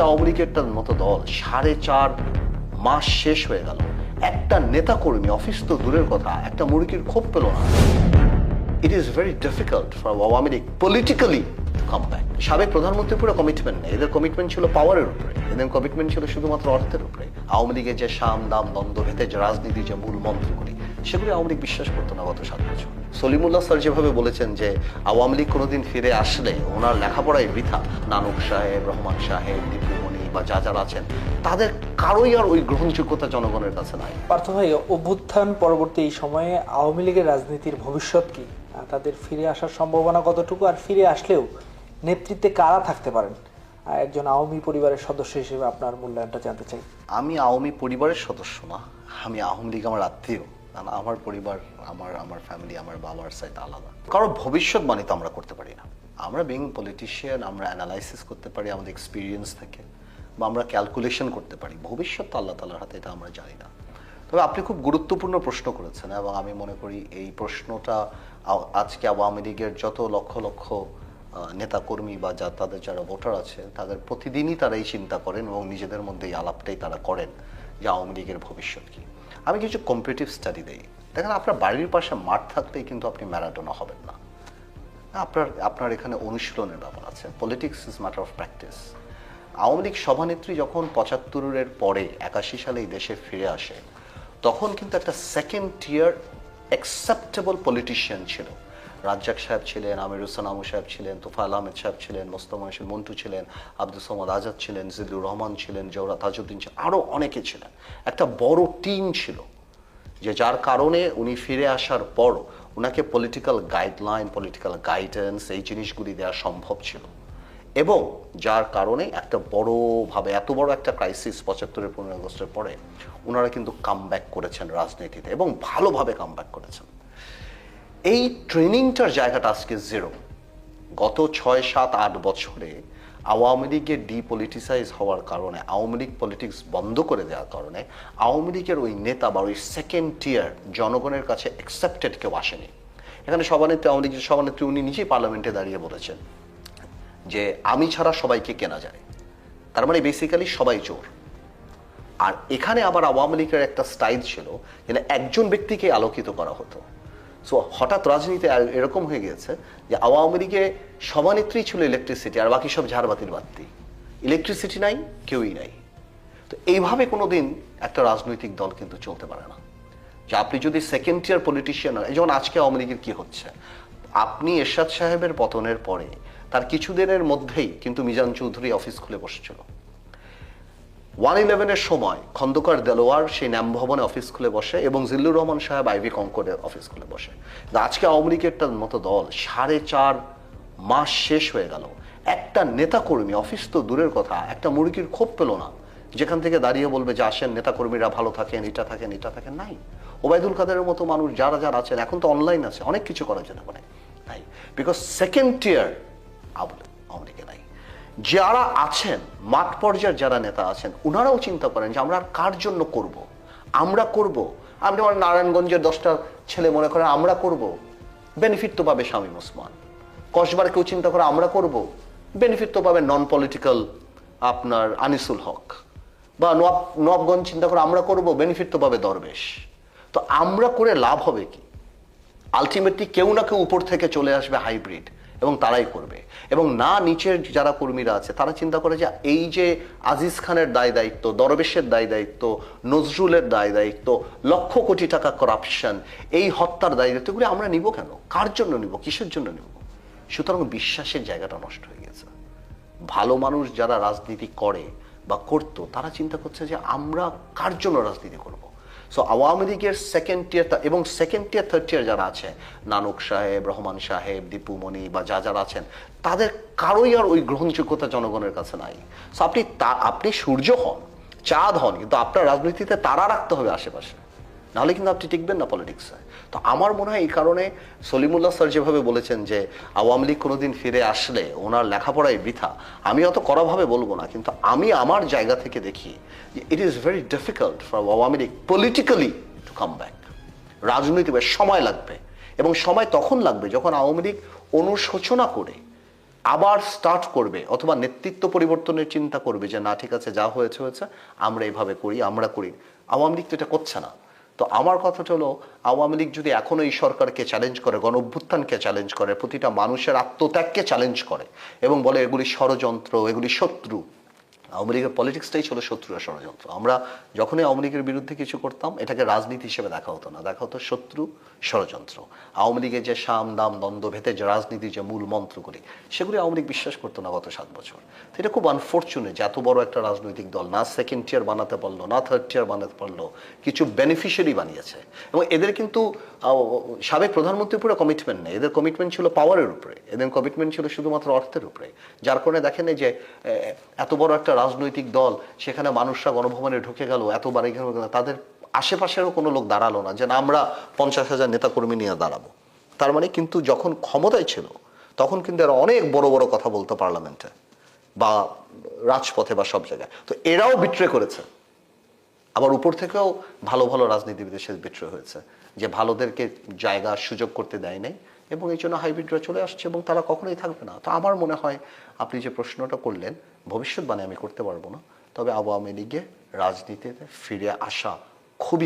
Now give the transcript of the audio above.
আওয়ামী লীগের মতো দল 4.5 মাস শেষ হয়ে গেল, একটা নেতা কর্মী, অফিস তো দূরের কথা, একটা মুরগির খোপ পেল না। It is very difficult for Awami League politically to come back. সাবেক প্রধানমন্ত্রীর পুরো কমিটমেন্ট নেই, এদের কমিটমেন্ট ছিল পাওয়ারের উপরে, এদের কমিটমেন্ট ছিল শুধুমাত্র অর্থের উপরে। আওয়ামী লীগের যে সাম দাম দ্বন্দ্ব ভেদে যে রাজনীতি, যে মূল মন্ত্রগুলি, সেগুলি আওয়ামী লীগ বিশ্বাস করতো না গত 7 বছর। সলিমুল্লাহ স্যার যেভাবে বলেছেন যে আওয়ামী লীগ কোনোদিন ফিরে আসলে ওনার লেখাপড়ায় বৃথা, নানক সাহেব, রহমান সাহেব, দীপুমণি বা যারা আছেন, তাদের কারোই আর ওই গ্রহণযোগ্যতা জনগণের কাছে নাই। পার্থ ভাই, অভ্যুত্থান পরবর্তী এই সময়ে আওয়ামী লীগের রাজনীতির ভবিষ্যৎ কি? তাদের ফিরে আসার সম্ভাবনা কতটুকু, আর ফিরে আসলেও নেতৃত্বে কারা থাকতে পারেন? একজন আওয়ামী পরিবারের সদস্য হিসেবে আপনার মূল্যায়নটা জানতে চাই। আমি আওয়ামী পরিবারের সদস্য না, আমি আওয়ামী লীগ আমার আত্মীয়। আমার পরিবার, আমার ফ্যামিলি, আমার বাবার সাইড আলাদা। কারো ভবিষ্যৎবাণী তো আমরা করতে পারি না। আমরা বিং পলিটিশিয়ান, আমরা অ্যানালাইসিস করতে পারি আমাদের এক্সপিরিয়েন্স থেকে, বা আমরা ক্যালকুলেশন করতে পারি। ভবিষ্যৎ তো আল্লাহ তাআলার হাতে, এটা আমরা জানি না। তবে আপনি খুব গুরুত্বপূর্ণ প্রশ্ন করেছেন, এবং আমি মনে করি এই প্রশ্নটা আজকে আওয়ামী লীগের যত লক্ষ লক্ষ নেতাকর্মী বা তাদের যারা ভোটার আছে, তাদের প্রতিদিনই তারা এই চিন্তা করেন এবং নিজেদের মধ্যে এই আলাপটাই তারা করেন যে আওয়ামী লীগের ভবিষ্যৎ কি। আমি কিছু কম্পিটিটিভ স্টাডি দিই। দেখেন, আপনার বাড়ির পাশে মাঠ থাকলেই কিন্তু আপনি ম্যারাডোনা হবেন না। আপনার এখানে অনুশীলনের ব্যাপার আছে। Politics is matter of practice. Awami League সভানেত্রী যখন 75-এর পরে 81 সালে এই দেশে ফিরে আসে, তখন কিন্তু একটা সেকেন্ড টিয়ার অ্যাকসেপ্টেবল পলিটিশিয়ান ছিল। রাজ্জাক সাহেব ছিলেন, আমির হোসেন আমু সাহেব ছিলেন, তোফায়েল আহমেদ সাহেব ছিলেন, মোস্তফা মহসিন মন্টু ছিলেন, আব্দুল সামাদ আজাদ ছিলেন, জিল্লুর রহমান ছিলেন, জওহরা তাজউদ্দিন ছিলেন, আরও অনেকে ছিলেন। একটা বড় টিম ছিল, যে যার কারণে উনি ফিরে আসার পর ওনাকে পলিটিক্যাল গাইডলাইন, পলিটিক্যাল গাইডেন্স, এই জিনিসগুলি দেওয়া সম্ভব ছিল। এবং যার কারণে একটা বড়ভাবে, এত বড় একটা ক্রাইসিস 75-এর 15 আগস্টের পরে ওনারা কিন্তু কামব্যাক করেছেন রাজনীতিতে, এবং ভালোভাবে কামব্যাক করেছেন। এই ট্রেনিংটার জায়গাটা আজকে জিরো। গত 6, 7, 8 বছরে আওয়ামী লীগের ডিপলিটিসাইজ হওয়ার কারণে, আওয়ামী লীগ পলিটিক্স বন্ধ করে দেওয়ার কারণে আওয়ামী লীগের ওই নেতা বা ওই সেকেন্ড টিয়ার জনগণের কাছে অ্যাকসেপ্টেড কেউ আসেনি। এখানে সভানেত্রী, আওয়ামী লীগের সভানেত্রী, উনি নিজেই পার্লামেন্টে দাঁড়িয়ে বলেছেন যে আমি ছাড়া সবাইকে কেনা যায়। তার মানে বেসিক্যালি সবাই চোর। আর এখানে আবার আওয়ামী লীগের একটা স্টাইল ছিল যে একজন ব্যক্তিকে আলোকিত করা হতো। সো হঠাৎ রাজনীতি এরকম হয়ে গিয়েছে যে আওয়ামী লীগে সভানেত্রী ছিল ইলেকট্রিসিটি, আর বাকি সব ঝাড়বাতির বাতি। ইলেকট্রিসিটি নাই, কেউই নাই। তো এইভাবে কোনোদিন একটা রাজনৈতিক দল কিন্তু চলতে পারে না, যে আপনি যদি সেকেন্ড টিয়ার পলিটিশিয়ান। যেমন আজকে আওয়ামী লীগের কি হচ্ছে, আপনি এরশাদ সাহেবের পতনের পরে তার কিছুদিনের মধ্যেই কিন্তু মিজান চৌধুরী অফিস খুলে বসেছিল। 1/11-এর সময় খন্দকার দেলোয়ার সেই ন্যাম ভবনে অফিস খুলে বসে, এবং জিল্লুর রহমান সাহেব আইভি কনকর্ডে অফিস খুলে বসে। আজকে আওয়ামী লীগের মতো দল 4.5 মাস শেষ হয়ে গেল, একটা নেতা কর্মী, অফিস তো দূরের কথা, একটা মুরগির খোপ পেল না যেখান থেকে দাঁড়িয়ে বলবে যে আসেন নেতাকর্মীরা ভালো থাকেন, এটা থাকেন, এটা থাকেন। নাই। ওবায়দুল কাদেরের মতো মানুষ যারা যারা আছেন, এখন তো অনলাইন আছে, অনেক কিছু করা যেতে পারে। নাই, বিকজ সেকেন্ড টিয়ার আওয়ামী লীগে নাই। যারা আছেন মাঠ পর্যায়ের যারা নেতা আছেন, ওনারাও চিন্তা করেন যে আমরা কার জন্য করব। আমরা করব, আপনি আমার নারায়ণগঞ্জের 10টা ছেলে মনে করেন আমরা করব, বেনিফিট তো পাবে শামীম ওসমান। কসবার কেউ চিন্তা করে আমরা করব, বেনিফিট তো পাবে নন পলিটিক্যাল আপনার আনিসুল হক। বা নবাবগঞ্জ চিন্তা করে আমরা করব, বেনিফিট তো পাবে দরবেশ। তো আমরা করে লাভ হবে কি? আলটিমেটলি কেউ না কেউ উপর থেকে চলে আসবে হাইব্রিড, এবং তারাই করবে। এবং না, নিচের যারা কর্মীরা আছে তারা চিন্তা করে যে এই যে আজিজ খানের দায় দায়িত্ব, দরবেশের দায় দায়িত্ব, নজরুলের দায় দায়িত্ব, লক্ষ কোটি টাকা করাপশন, এই হত্যার দায় দায়িত্বগুলি আমরা নিব কেন? কার জন্য নিব? কিসের জন্য নিব? সুতরাং বিশ্বাসের জায়গাটা নষ্ট হয়ে গেছে। ভালো মানুষ যারা রাজনীতি করে বা করতো, তারা চিন্তা করছে যে আমরা কার জন্য রাজনীতি করব। সো আওয়ামী লীগের সেকেন্ড টিয়ার এবং সেকেন্ড টিয়ার, থার্ড টিয়ার যারা আছে, নানক সাহেব, রহমান সাহেব, দীপুমণি বা যারা আছেন, তাদের কারোই আর ওই গ্রহণযোগ্যতা জনগণের কাছে নাই। সো আপনি সূর্য হন, চাঁদ হন, কিন্তু আপনার রাজনীতিতে তারা রাখতে হবে আশেপাশে, নাহলে কিন্তু আপনি টিকবেন না পলিটিক্সে। তো আমার মনে হয় এই কারণে সলিমুল্লাহ স্যার যেভাবে বলেছেন যে আওয়ামী লীগ কোনোদিন ফিরে আসলে ওনার লেখাপড়ায় বৃথা, আমি অত কড়াভাবে বলবো না, কিন্তু আমি আমার জায়গা থেকে দেখি যে it is very difficult for Awami League politically to come back. রাজনৈতিক সময় লাগবে, এবং সময় তখন লাগবে যখন আওয়ামী লীগ অনুশোচনা করে আবার স্টার্ট করবে অথবা নেতৃত্ব পরিবর্তনের চিন্তা করবে যে না ঠিক আছে যা হয়েছে হয়েছে, আমরা এভাবে করি, আমরা করি। আওয়ামী লীগ তো এটা করছে না। তো আমার কথাটা হলো, আওয়ামী লীগ যদি এখনো এই সরকারকে চ্যালেঞ্জ করে, গণ অভ্যুত্থানকে চ্যালেঞ্জ করে, প্রতিটা মানুষের আত্মত্যাগকে চ্যালেঞ্জ করে এবং বলে এগুলি ষড়যন্ত্র, এগুলি শত্রু, আওয়ামী লীগের পলিটিক্সটাই ছিল শত্রু আর ষড়যন্ত্র। আমরা যখনই আওয়ামী লীগের বিরুদ্ধে কিছু করতাম এটাকে রাজনীতি হিসেবে দেখা হতো না, দেখা হতো শত্রু, ষড়যন্ত্র। আওয়ামী লীগের যে সাম দাম দ্বন্দ্ব ভেদে যে রাজনীতির যে মূল মন্ত্রগুলি, সেগুলি আওয়ামী লীগ বিশ্বাস করতো না গত 7 বছর। তো এটা খুব আনফর্চুনেট যে এত বড় একটা রাজনৈতিক দল না সেকেন্ড টিয়ার বানাতে পারলো, না থার্ড টিয়ার বানাতে পারলো, কিছু বেনিফিশিয়ারি বানিয়েছে। এবং এদের কিন্তু সাবেক প্রধানমন্ত্রীর পুরো কমিটমেন্ট নেই, এদের কমিটমেন্ট ছিল পাওয়ারের উপরে, এদের কমিটমেন্ট ছিল শুধুমাত্র অর্থের উপরে। যার কারণে দেখেন এই যে এত বড় একটা রাজনৈতিক দল, সেখানে মানুষরা গণভবনে ঢুকে গেল, এত বাড়ি গেল, তাদের আশেপাশেরও কোনো লোক দাঁড়ালো না যে না আমরা 50,000 নেতাকর্মী নিয়ে দাঁড়াবো। তার মানে কিন্তু যখন ক্ষমতায় ছিল তখন কিন্তু এরা অনেক বড় বড় কথা বলতো পার্লামেন্টে বা রাজপথে বা সব জায়গায়। তো এরাও বিট্রে করেছে। আবার উপর থেকেও ভালো ভালো রাজনীতিবিদের সাথে বিট্রে হয়েছে, যে ভালোদেরকে জায়গা সুযোগ করতে দেয় নাই এবং এই জন্য হাইব্রিডরা চলে আসছে এবং তারা কখনোই থাকবে না। তো আমার মনে হয় আপনি যে প্রশ্নটা করলেন, ভবিষ্যৎবাণী আমি করতে পারবো না, তবে আওয়ামী লীগে রাজনীতিতে ফিরে আসা খুবই